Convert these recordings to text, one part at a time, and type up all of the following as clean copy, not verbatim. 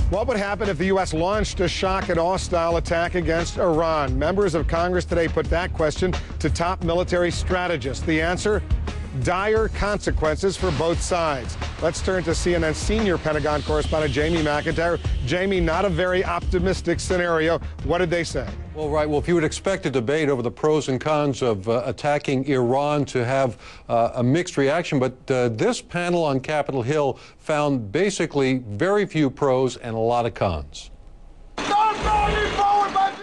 What would happen if the U.S. launched a shock and awe-style attack against Iran? Members of Congress today put that question to top military strategists. The answer? Dire consequences for both sides. Let's turn to CNN senior Pentagon correspondent Jamie McIntyre. Jamie, not a very optimistic scenario. What did they say? Well, right. Well, if you would expect a debate over the pros and cons of attacking Iran to have a mixed reaction, but this panel on Capitol Hill found basically very few pros and a lot of cons.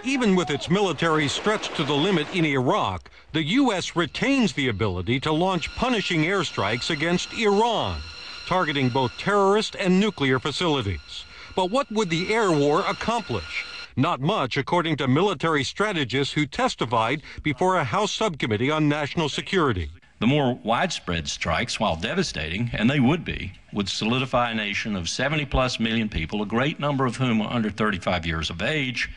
Even with its military stretched to the limit in Iraq, the U.S. retains the ability to launch punishing airstrikes against Iran, targeting both terrorist and nuclear facilities. But what would the air war accomplish? Not much, according to military strategists who testified before a House subcommittee on national security. The more widespread strikes, while devastating, and they would solidify a nation of 70+ million people, a great number of whom are under 35 years of age,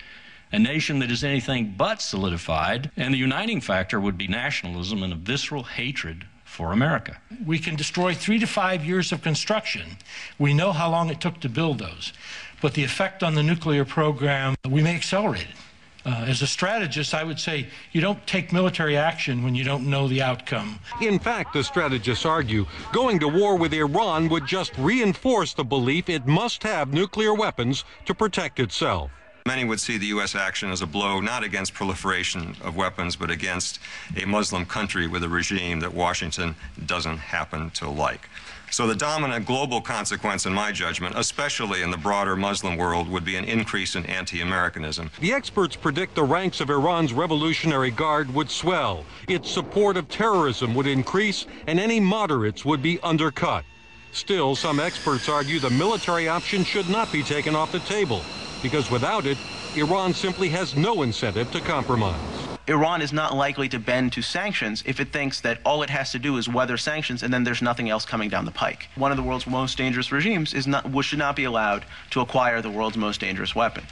a nation that is anything but solidified, and the uniting factor would be nationalism and a visceral hatred for America. We can destroy 3 to 5 years of construction. We know how long it took to build those. But the effect on the nuclear program, we may accelerate it. As a strategist, I would say you don't take military action when you don't know the outcome. In fact, the strategists argue, going to war with Iran would just reinforce the belief it must have nuclear weapons to protect itself. Many would see the U.S. action as a blow not against proliferation of weapons, but against a Muslim country with a regime that Washington doesn't happen to like. So the dominant global consequence, in my judgment, especially in the broader Muslim world, would be an increase in anti-Americanism. The experts predict the ranks of Iran's Revolutionary Guard would swell, its support of terrorism would increase, and any moderates would be undercut. Still, some experts argue the military option should not be taken off the table, because without it, Iran simply has no incentive to compromise. Iran is not likely to bend to sanctions if it thinks that all it has to do is weather sanctions and then there's nothing else coming down the pike. One of the world's most dangerous regimes should not be allowed to acquire the world's most dangerous weapon.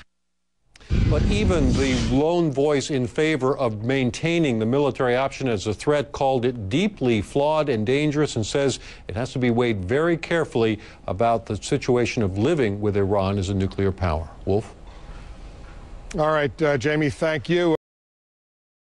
But even the lone voice in favor of maintaining the military option as a threat called it deeply flawed and dangerous and says it has to be weighed very carefully about the situation of living with Iran as a nuclear power. Wolf? All right, Jamie, thank you.